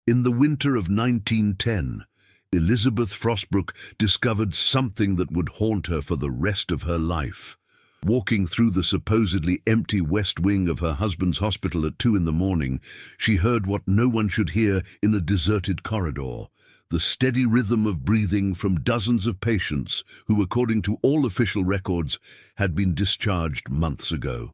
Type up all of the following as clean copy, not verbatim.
In the winter of 1910, Elizabeth Frostbrook discovered something that would haunt her for the rest of her life. Walking through the supposedly empty west wing of her husband's hospital at 2 in the morning, she heard what no one should hear in a deserted corridor: the steady rhythm of breathing from dozens of patients who, according to all official records, had been discharged months ago.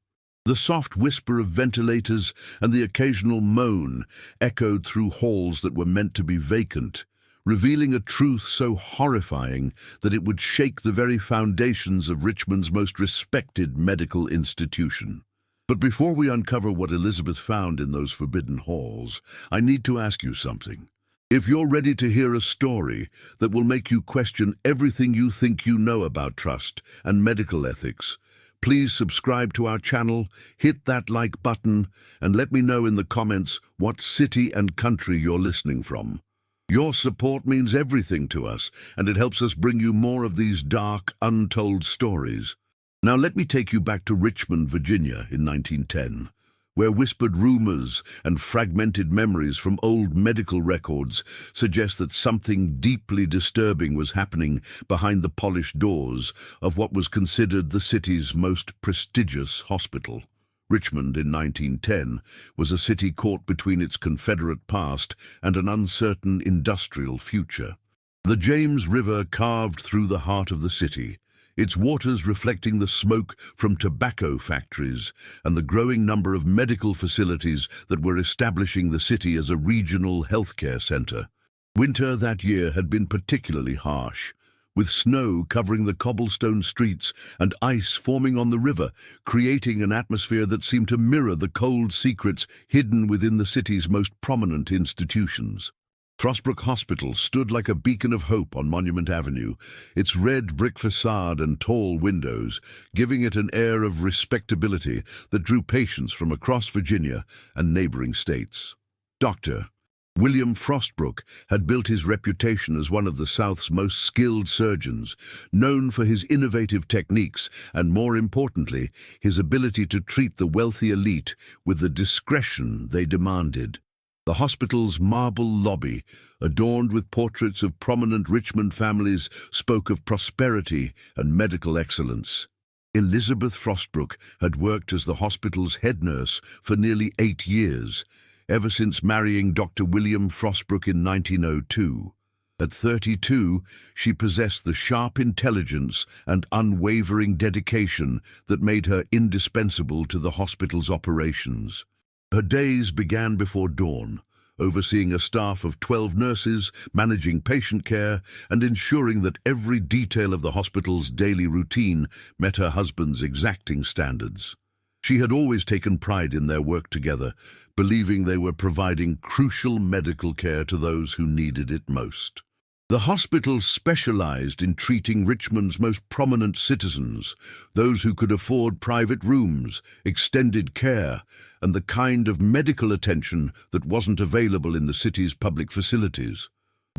The soft whisper of ventilators and the occasional moan echoed through halls that were meant to be vacant, revealing a truth so horrifying that it would shake the very foundations of Richmond's most respected medical institution. But before we uncover what Elizabeth found in those forbidden halls, I need to ask you something. If you're ready to hear a story that will make you question everything you think you know about trust and medical ethics, please subscribe to our channel, hit that like button, and let me know in the comments what city and country you're listening from. Your support means everything to us, and it helps us bring you more of these dark, untold stories. Now let me take you back to Richmond, Virginia in 1910, where whispered rumors and fragmented memories from old medical records suggest that something deeply disturbing was happening behind the polished doors of what was considered the city's most prestigious hospital. Richmond in 1910 was a city caught between its Confederate past and an uncertain industrial future. The James River carved through the heart of the city, its waters reflecting the smoke from tobacco factories and the growing number of medical facilities that were establishing the city as a regional healthcare center. Winter that year had been particularly harsh, with snow covering the cobblestone streets and ice forming on the river, creating an atmosphere that seemed to mirror the cold secrets hidden within the city's most prominent institutions. Frostbrook Hospital stood like a beacon of hope on Monument Avenue, its red brick facade and tall windows giving it an air of respectability that drew patients from across Virginia and neighboring states. Dr. William Frostbrook had built his reputation as one of the South's most skilled surgeons, known for his innovative techniques and, more importantly, his ability to treat the wealthy elite with the discretion they demanded. The hospital's marble lobby, adorned with portraits of prominent Richmond families, spoke of prosperity and medical excellence. Elizabeth Frostbrook had worked as the hospital's head nurse for nearly 8 years, ever since marrying Dr. William Frostbrook in 1902. At 32, she possessed the sharp intelligence and unwavering dedication that made her indispensable to the hospital's operations. Her days began before dawn, overseeing a staff of 12 nurses, managing patient care, and ensuring that every detail of the hospital's daily routine met her husband's exacting standards. She had always taken pride in their work together, believing they were providing crucial medical care to those who needed it most. The hospital specialized in treating Richmond's most prominent citizens, those who could afford private rooms, extended care, and the kind of medical attention that wasn't available in the city's public facilities.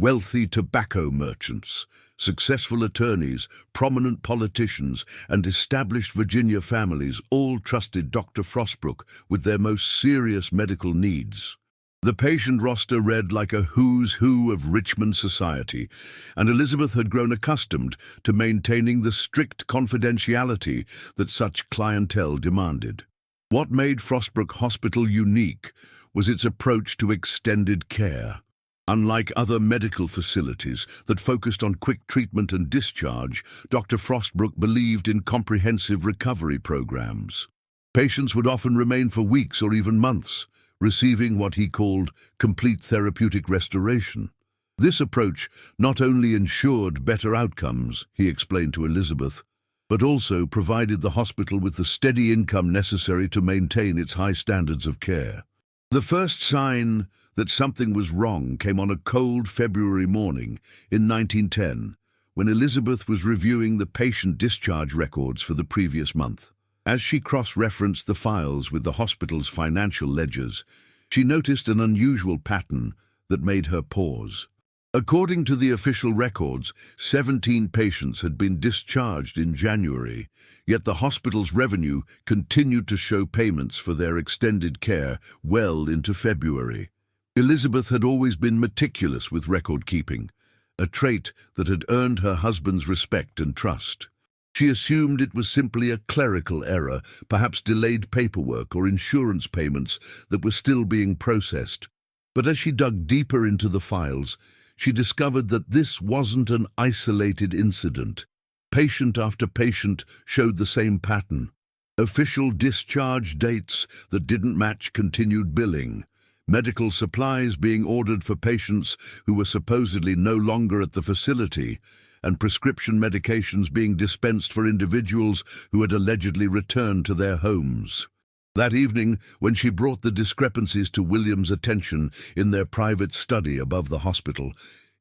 Wealthy tobacco merchants, successful attorneys, prominent politicians, and established Virginia families all trusted Dr. Frostbrook with their most serious medical needs. The patient roster read like a who's who of Richmond society, and Elizabeth had grown accustomed to maintaining the strict confidentiality that such clientele demanded. What made Frostbrook Hospital unique was its approach to extended care. Unlike other medical facilities that focused on quick treatment and discharge, Dr. Frostbrook believed in comprehensive recovery programs. Patients would often remain for weeks or even months, receiving what he called complete therapeutic restoration. This approach not only ensured better outcomes, he explained to Elizabeth, but also provided the hospital with the steady income necessary to maintain its high standards of care. The first sign that something was wrong came on a cold February morning in 1910, when Elizabeth was reviewing the patient discharge records for the previous month. As she cross-referenced the files with the hospital's financial ledgers, she noticed an unusual pattern that made her pause. According to the official records, 17 patients had been discharged in January, yet the hospital's revenue continued to show payments for their extended care well into February. Elizabeth had always been meticulous with record-keeping, a trait that had earned her husband's respect and trust. She assumed it was simply a clerical error, perhaps delayed paperwork or insurance payments that were still being processed. But as she dug deeper into the files, she discovered that this wasn't an isolated incident. Patient after patient showed the same pattern. Official discharge dates that didn't match continued billing. Medical supplies being ordered for patients who were supposedly no longer at the facility, and prescription medications being dispensed for individuals who had allegedly returned to their homes. That evening, when she brought the discrepancies to William's attention in their private study above the hospital,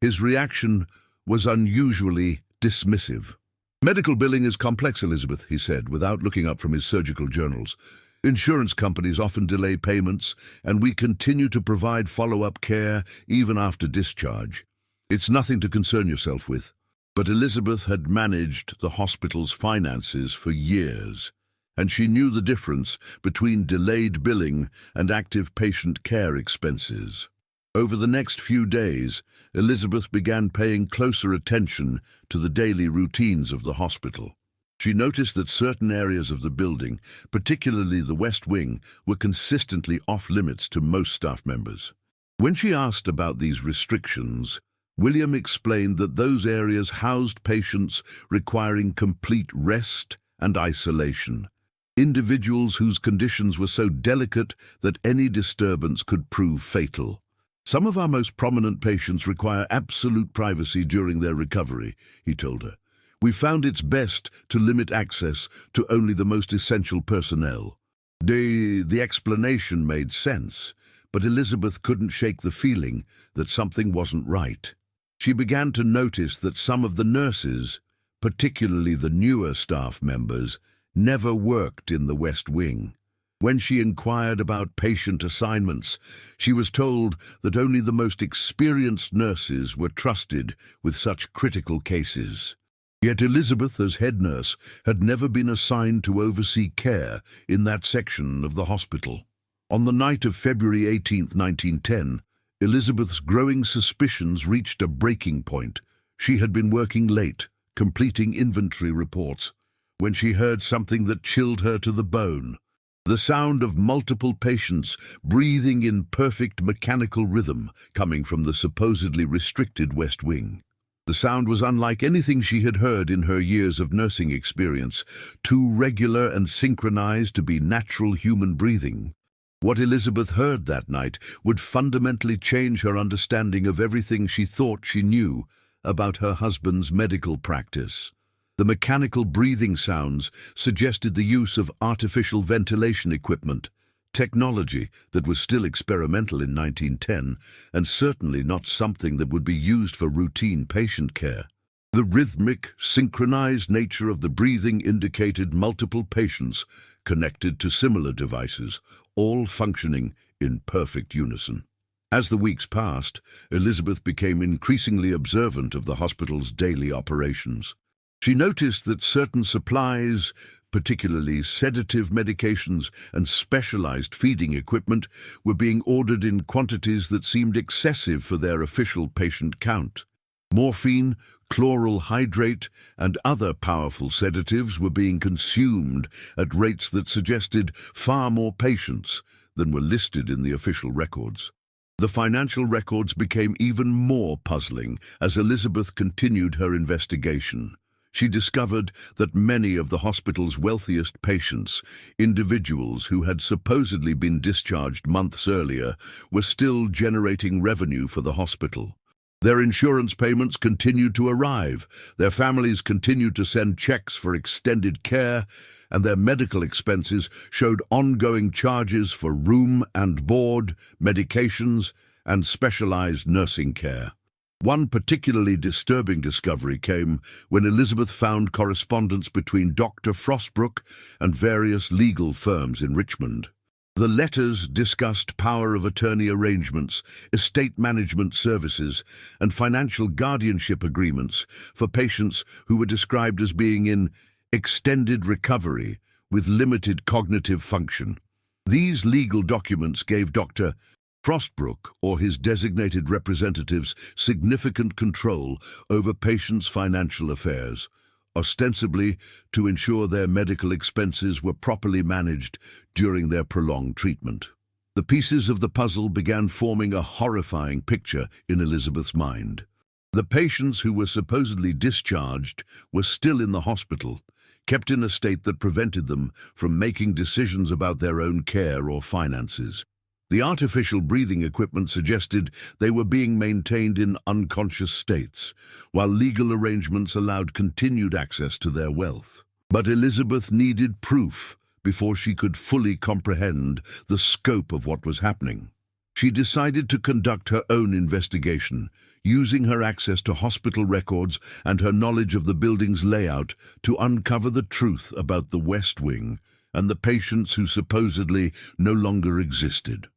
his reaction was unusually dismissive. "Medical billing is complex, Elizabeth," he said, without looking up from his surgical journals. "Insurance companies often delay payments, and we continue to provide follow-up care even after discharge. It's nothing to concern yourself with." But Elizabeth had managed the hospital's finances for years, and she knew the difference between delayed billing and active patient care expenses. Over the next few days, Elizabeth began paying closer attention to the daily routines of the hospital. She noticed that certain areas of the building, particularly the West Wing, were consistently off-limits to most staff members. When she asked about these restrictions, William explained that those areas housed patients requiring complete rest and isolation, individuals whose conditions were so delicate that any disturbance could prove fatal. "Some of our most prominent patients require absolute privacy during their recovery," he told her. "We found it's best to limit access to only the most essential personnel." The explanation made sense, but Elizabeth couldn't shake the feeling that something wasn't right. She began to notice that some of the nurses, particularly the newer staff members, never worked in the West Wing. When she inquired about patient assignments, she was told that only the most experienced nurses were trusted with such critical cases. Yet Elizabeth, as head nurse, had never been assigned to oversee care in that section of the hospital. On the night of February 18, 1910, Elizabeth's growing suspicions reached a breaking point. She had been working late, completing inventory reports, when she heard something that chilled her to the bone. The sound of multiple patients breathing in perfect mechanical rhythm coming from the supposedly restricted West Wing. The sound was unlike anything she had heard in her years of nursing experience, too regular and synchronized to be natural human breathing. What Elizabeth heard that night would fundamentally change her understanding of everything she thought she knew about her husband's medical practice. The mechanical breathing sounds suggested the use of artificial ventilation equipment, technology that was still experimental in 1910 and certainly not something that would be used for routine patient care. The rhythmic, synchronized nature of the breathing indicated multiple patients connected to similar devices, all functioning in perfect unison. As the weeks passed, Elizabeth became increasingly observant of the hospital's daily operations. She noticed that certain supplies, particularly sedative medications and specialized feeding equipment, were being ordered in quantities that seemed excessive for their official patient count. Morphine, chloral hydrate, and other powerful sedatives were being consumed at rates that suggested far more patients than were listed in the official records. The financial records became even more puzzling as Elizabeth continued her investigation. She discovered that many of the hospital's wealthiest patients, individuals who had supposedly been discharged months earlier, were still generating revenue for the hospital. Their insurance payments continued to arrive, their families continued to send checks for extended care, and their medical expenses showed ongoing charges for room and board, medications, and specialized nursing care. One particularly disturbing discovery came when Elizabeth found correspondence between Dr. Frostbrook and various legal firms in Richmond. The letters discussed power of attorney arrangements, estate management services, and financial guardianship agreements for patients who were described as being in extended recovery with limited cognitive function. These legal documents gave Dr. Frostbrook, or his designated representatives, significant control over patients' financial affairs, ostensibly to ensure their medical expenses were properly managed during their prolonged treatment. The pieces of the puzzle began forming a horrifying picture in Elizabeth's mind. The patients who were supposedly discharged were still in the hospital, kept in a state that prevented them from making decisions about their own care or finances. The artificial breathing equipment suggested they were being maintained in unconscious states, while legal arrangements allowed continued access to their wealth. But Elizabeth needed proof before she could fully comprehend the scope of what was happening. She decided to conduct her own investigation, using her access to hospital records and her knowledge of the building's layout to uncover the truth about the West Wing and the patients who supposedly no longer existed.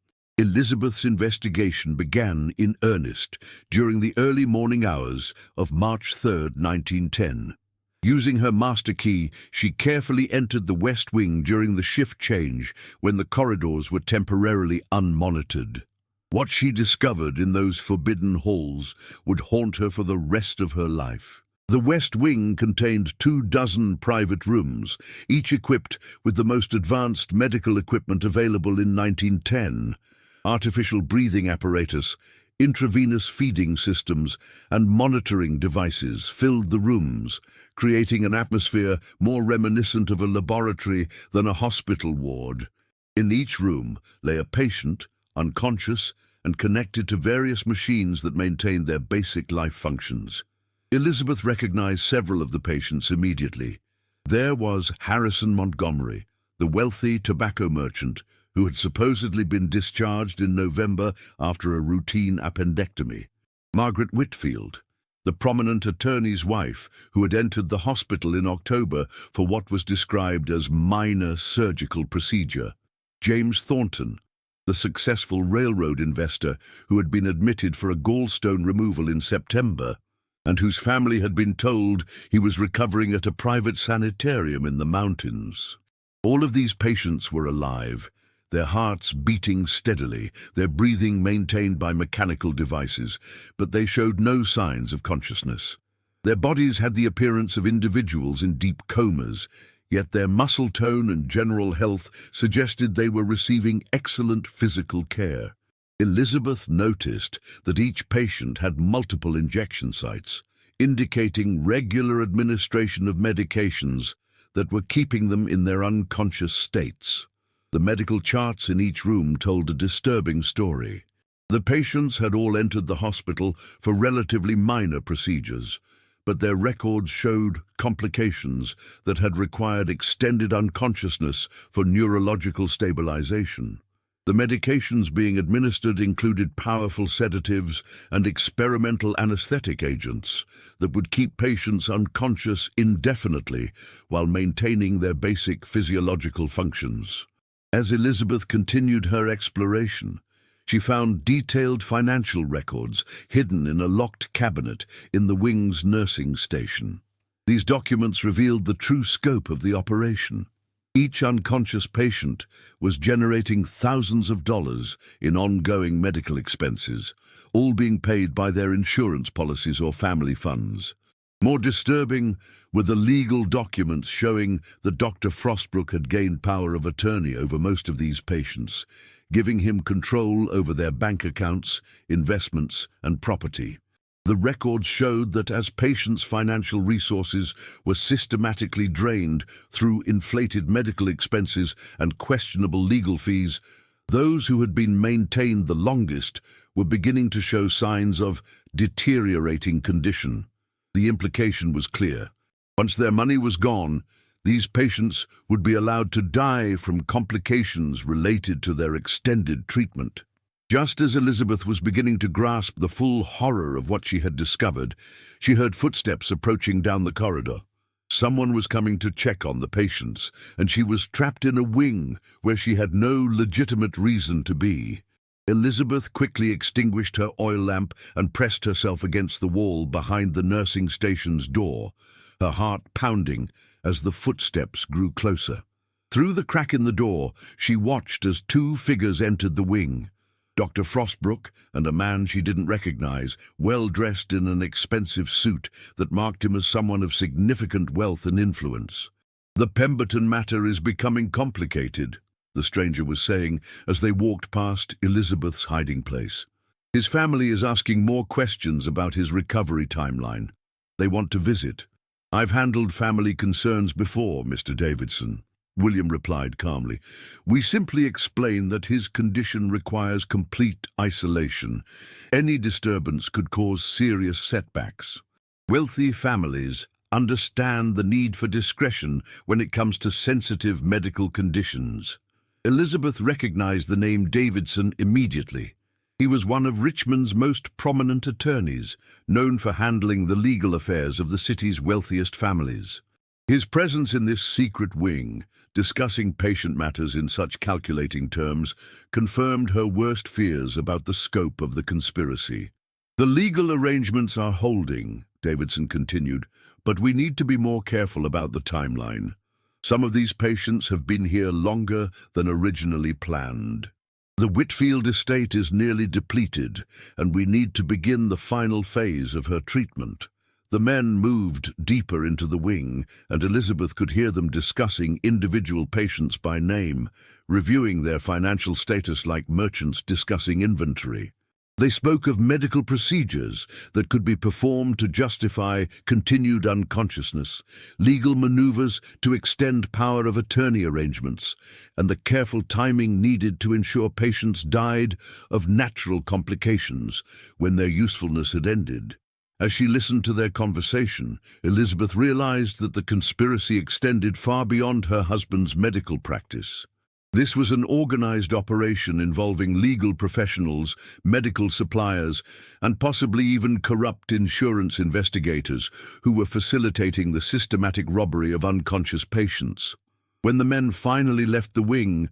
Elizabeth's investigation began in earnest during the early morning hours of March 3, 1910. Using her master key, she carefully entered the West Wing during the shift change when the corridors were temporarily unmonitored. What she discovered in those forbidden halls would haunt her for the rest of her life. The West Wing contained 24 private rooms, each equipped with the most advanced medical equipment available in 1910. Artificial breathing apparatus, intravenous feeding systems, and monitoring devices filled the rooms, creating an atmosphere more reminiscent of a laboratory than a hospital ward. In each room lay a patient, unconscious, and connected to various machines that maintained their basic life functions. Elizabeth recognized several of the patients immediately. There was Harrison Montgomery, the wealthy tobacco merchant who had supposedly been discharged in November after a routine appendectomy. Margaret Whitfield, the prominent attorney's wife who had entered the hospital in October for what was described as minor surgical procedure. James Thornton, the successful railroad investor who had been admitted for a gallstone removal in September, and whose family had been told he was recovering at a private sanitarium in the mountains. All of these patients were alive, their hearts beating steadily, their breathing maintained by mechanical devices, but they showed no signs of consciousness. Their bodies had the appearance of individuals in deep comas, yet their muscle tone and general health suggested they were receiving excellent physical care. Elizabeth noticed that each patient had multiple injection sites, indicating regular administration of medications that were keeping them in their unconscious states. The medical charts in each room told a disturbing story. The patients had all entered the hospital for relatively minor procedures, but their records showed complications that had required extended unconsciousness for neurological stabilization. The medications being administered included powerful sedatives and experimental anesthetic agents that would keep patients unconscious indefinitely while maintaining their basic physiological functions. As Elizabeth continued her exploration, she found detailed financial records hidden in a locked cabinet in the wing's nursing station. These documents revealed the true scope of the operation. Each unconscious patient was generating thousands of dollars in ongoing medical expenses, all being paid by their insurance policies or family funds. More disturbing were the legal documents showing that Dr. Frostbrook had gained power of attorney over most of these patients, giving him control over their bank accounts, investments, and property. The records showed that as patients' financial resources were systematically drained through inflated medical expenses and questionable legal fees, those who had been maintained the longest were beginning to show signs of deteriorating condition. The implication was clear. Once their money was gone, these patients would be allowed to die from complications related to their extended treatment. Just as Elizabeth was beginning to grasp the full horror of what she had discovered, she heard footsteps approaching down the corridor. Someone was coming to check on the patients, and she was trapped in a wing where she had no legitimate reason to be. Elizabeth quickly extinguished her oil lamp and pressed herself against the wall behind the nursing station's door, her heart pounding as the footsteps grew closer. Through the crack in the door, she watched as two figures entered the wing. Dr. Frostbrook and a man she didn't recognize, well dressed in an expensive suit that marked him as someone of significant wealth and influence. "The Pemberton matter is becoming complicated," the stranger was saying as they walked past Elizabeth's hiding place. "His family is asking more questions about his recovery timeline. They want to visit." "I've handled family concerns before, Mr. Davidson," William replied calmly. "We simply explain that his condition requires complete isolation. Any disturbance could cause serious setbacks. Wealthy families understand the need for discretion when it comes to sensitive medical conditions." Elizabeth recognized the name Davidson immediately. He was one of Richmond's most prominent attorneys, known for handling the legal affairs of the city's wealthiest families. His presence in this secret wing, discussing patient matters in such calculating terms, confirmed her worst fears about the scope of the conspiracy. "The legal arrangements are holding," Davidson continued, "but we need to be more careful about the timeline. Some of these patients have been here longer than originally planned. The Whitfield estate is nearly depleted, and we need to begin the final phase of her treatment." The men moved deeper into the wing, and Elizabeth could hear them discussing individual patients by name, reviewing their financial status like merchants discussing inventory. They spoke of medical procedures that could be performed to justify continued unconsciousness, legal maneuvers to extend power of attorney arrangements, and the careful timing needed to ensure patients died of natural complications when their usefulness had ended. As she listened to their conversation, Elizabeth realized that the conspiracy extended far beyond her husband's medical practice. This was an organized operation involving legal professionals, medical suppliers, and possibly even corrupt insurance investigators who were facilitating the systematic robbery of unconscious patients. When the men finally left the wing,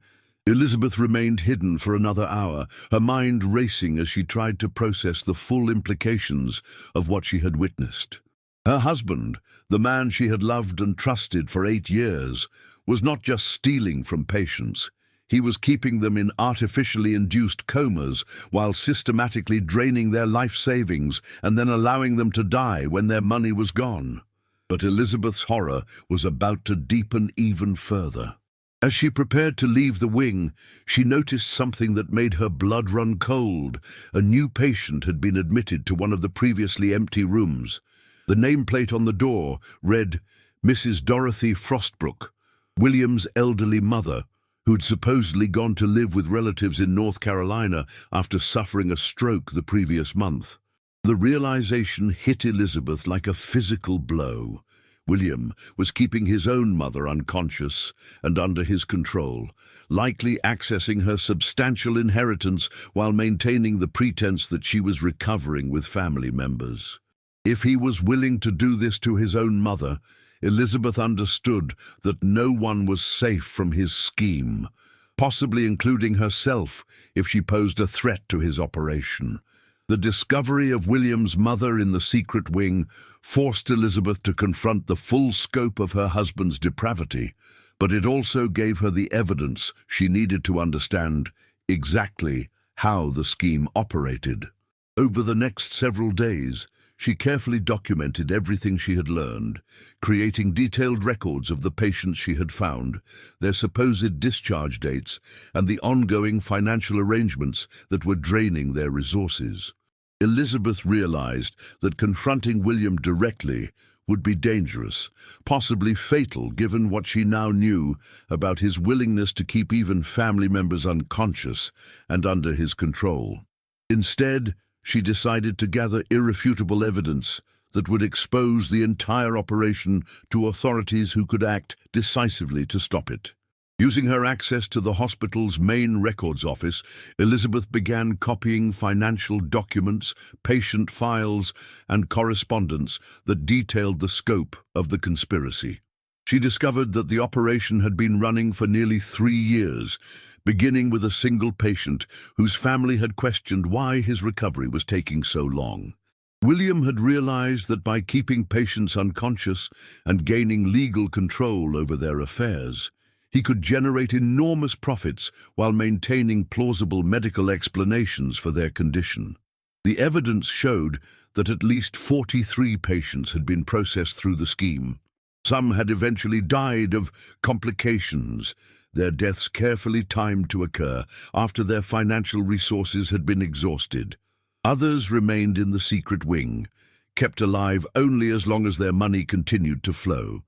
Elizabeth remained hidden for another hour, her mind racing as she tried to process the full implications of what she had witnessed. Her husband, the man she had loved and trusted for 8 years, was not just stealing from patients. He was keeping them in artificially induced comas while systematically draining their life savings and then allowing them to die when their money was gone. But Elizabeth's horror was about to deepen even further. As she prepared to leave the wing, she noticed something that made her blood run cold. A new patient had been admitted to one of the previously empty rooms. The nameplate on the door read, "Mrs. Dorothy Frostbrook, William's elderly mother, who'd supposedly gone to live with relatives in North Carolina after suffering a stroke the previous month." The realization hit Elizabeth like a physical blow. William was keeping his own mother unconscious and under his control, likely accessing her substantial inheritance while maintaining the pretense that she was recovering with family members. If he was willing to do this to his own mother, Elizabeth understood that no one was safe from his scheme, possibly including herself if she posed a threat to his operation. The discovery of William's mother in the secret wing forced Elizabeth to confront the full scope of her husband's depravity, but it also gave her the evidence she needed to understand exactly how the scheme operated. Over the next several days, she carefully documented everything she had learned, creating detailed records of the patients she had found, their supposed discharge dates, and the ongoing financial arrangements that were draining their resources. Elizabeth realized that confronting William directly would be dangerous, possibly fatal given what she now knew about his willingness to keep even family members unconscious and under his control. Instead, she decided to gather irrefutable evidence that would expose the entire operation to authorities who could act decisively to stop it. Using her access to the hospital's main records office, Elizabeth began copying financial documents, patient files, and correspondence that detailed the scope of the conspiracy. She discovered that the operation had been running for nearly 3 years, beginning with a single patient whose family had questioned why his recovery was taking so long. William had realized that by keeping patients unconscious and gaining legal control over their affairs, He could generate enormous profits while maintaining plausible medical explanations for their condition. The evidence showed that at least 43 patients had been processed through the scheme. Some had eventually died of complications, their deaths carefully timed to occur after their financial resources had been exhausted. Others remained in the secret wing, kept alive only as long as their money continued to flow.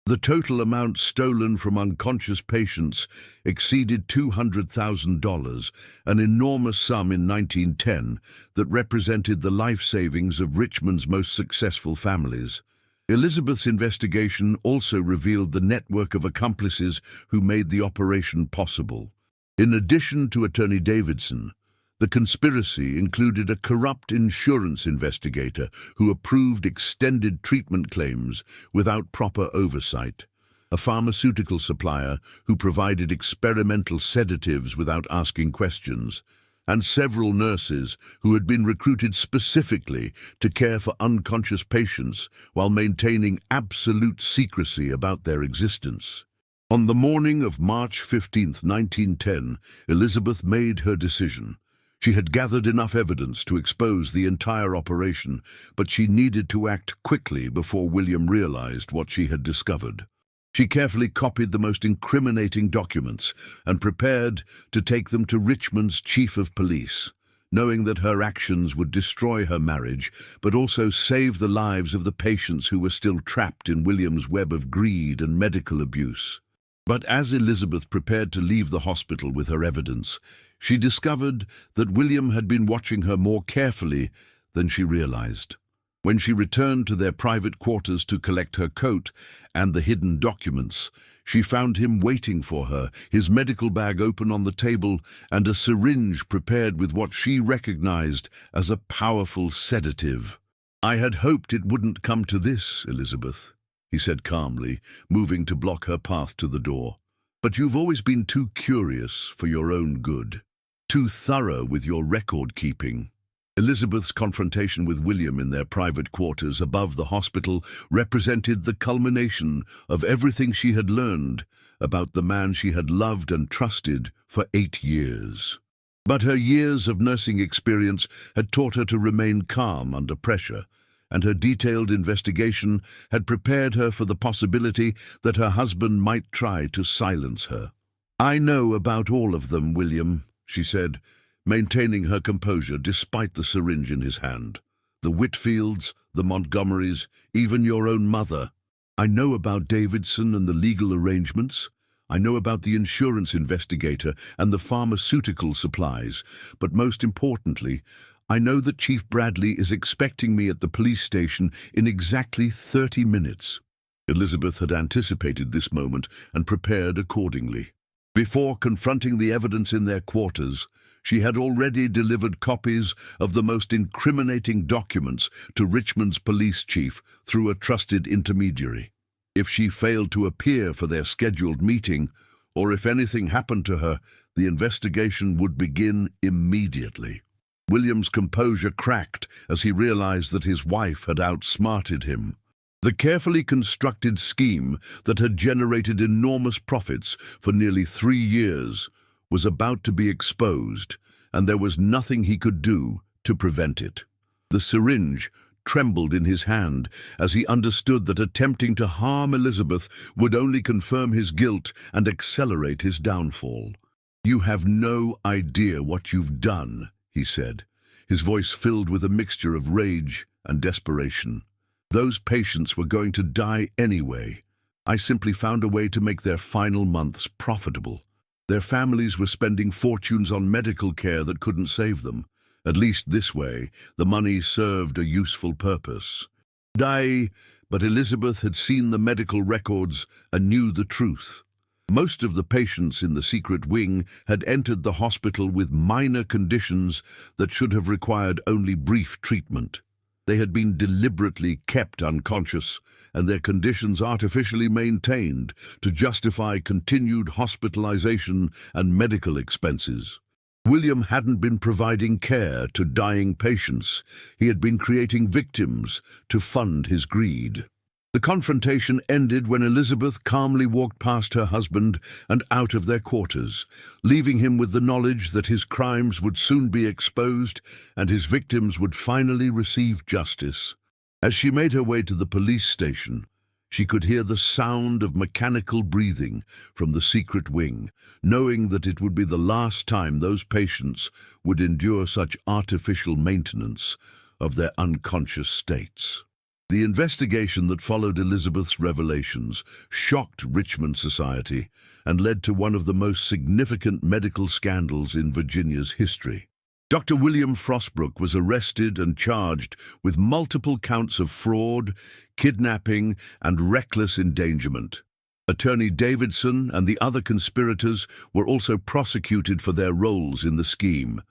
The total amount stolen from unconscious patients exceeded $200,000, an enormous sum in 1910 that represented the life savings of Richmond's most successful families. Elizabeth's investigation also revealed the network of accomplices who made the operation possible. In addition to Attorney Davidson, the conspiracy included a corrupt insurance investigator who approved extended treatment claims without proper oversight, a pharmaceutical supplier who provided experimental sedatives without asking questions, and several nurses who had been recruited specifically to care for unconscious patients while maintaining absolute secrecy about their existence. On the morning of March 15, 1910, Elizabeth made her decision. She had gathered enough evidence to expose the entire operation, but she needed to act quickly before William realized what she had discovered. She carefully copied the most incriminating documents and prepared to take them to Richmond's chief of police, knowing that her actions would destroy her marriage, but also save the lives of the patients who were still trapped in William's web of greed and medical abuse. But as Elizabeth prepared to leave the hospital with her evidence, she discovered that William had been watching her more carefully than she realized. When she returned to their private quarters to collect her coat and the hidden documents, she found him waiting for her, his medical bag open on the table and a syringe prepared with what she recognized as a powerful sedative. "I had hoped it wouldn't come to this, Elizabeth," he said calmly, moving to block her path to the door. "But you've always been too curious for your own good, too thorough with your record-keeping." Elizabeth's confrontation with William in their private quarters above the hospital represented the culmination of everything she had learned about the man she had loved and trusted for 8 years. But her years of nursing experience had taught her to remain calm under pressure, and her detailed investigation had prepared her for the possibility that her husband might try to silence her. "I know about all of them, William," she said, maintaining her composure despite the syringe in his hand. "The Whitfields, the Montgomerys, even your own mother. I know about Davidson and the legal arrangements. I know about the insurance investigator and the pharmaceutical supplies. But most importantly, I know that Chief Bradley is expecting me at the police station in exactly 30 minutes. Elizabeth had anticipated this moment and prepared accordingly. Before confronting the evidence in their quarters, she had already delivered copies of the most incriminating documents to Richmond's police chief through a trusted intermediary. If she failed to appear for their scheduled meeting, or if anything happened to her, the investigation would begin immediately. William's composure cracked as he realized that his wife had outsmarted him. The carefully constructed scheme that had generated enormous profits for nearly 3 years was about to be exposed, and there was nothing he could do to prevent it. The syringe trembled in his hand as he understood that attempting to harm Elizabeth would only confirm his guilt and accelerate his downfall. "You have no idea what you've done," he said, his voice filled with a mixture of rage and desperation. "Those patients were going to die anyway. I simply found a way to make their final months profitable. Their families were spending fortunes on medical care that couldn't save them. At least this way, the money served a useful purpose." But Elizabeth had seen the medical records and knew the truth. Most of the patients in the secret wing had entered the hospital with minor conditions that should have required only brief treatment. They had been deliberately kept unconscious, and their conditions artificially maintained to justify continued hospitalization and medical expenses. William hadn't been providing care to dying patients. He had been creating victims to fund his greed. The confrontation ended when Elizabeth calmly walked past her husband and out of their quarters, leaving him with the knowledge that his crimes would soon be exposed and his victims would finally receive justice. As she made her way to the police station, she could hear the sound of mechanical breathing from the secret wing, knowing that it would be the last time those patients would endure such artificial maintenance of their unconscious states. The investigation that followed Elizabeth's revelations shocked Richmond society and led to one of the most significant medical scandals in Virginia's history. Dr. William Frostbrook was arrested and charged with multiple counts of fraud, kidnapping, and reckless endangerment. Attorney Davidson and the other conspirators were also prosecuted for their roles in the scheme.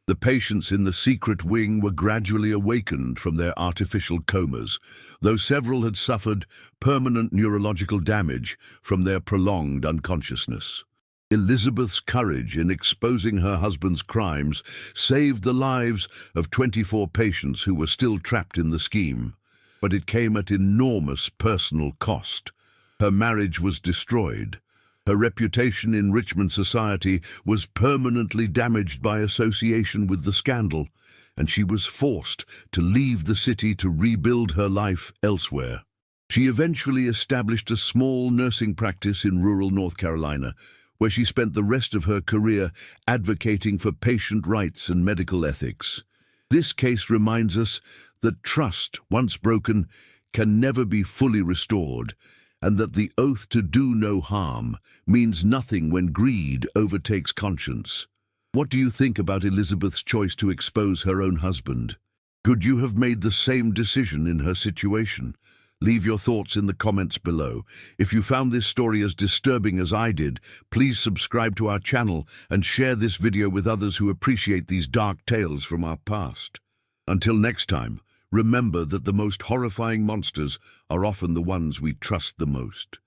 The patients in the secret wing were gradually awakened from their artificial comas, though several had suffered permanent neurological damage from their prolonged unconsciousness. Elizabeth's courage in exposing her husband's crimes saved the lives of 24 patients who were still trapped in the scheme, but it came at enormous personal cost. Her marriage was destroyed. Her reputation in Richmond society was permanently damaged by association with the scandal, and she was forced to leave the city to rebuild her life elsewhere. She eventually established a small nursing practice in rural North Carolina, where she spent the rest of her career advocating for patient rights and medical ethics. This case reminds us that trust, once broken, can never be fully restored, and that the oath to do no harm means nothing when greed overtakes conscience. What do you think about Elizabeth's choice to expose her own husband? Could you have made the same decision in her situation? Leave your thoughts in the comments below. If you found this story as disturbing as I did, please subscribe to our channel and share this video with others who appreciate these dark tales from our past. Until next time, remember that the most horrifying monsters are often the ones we trust the most.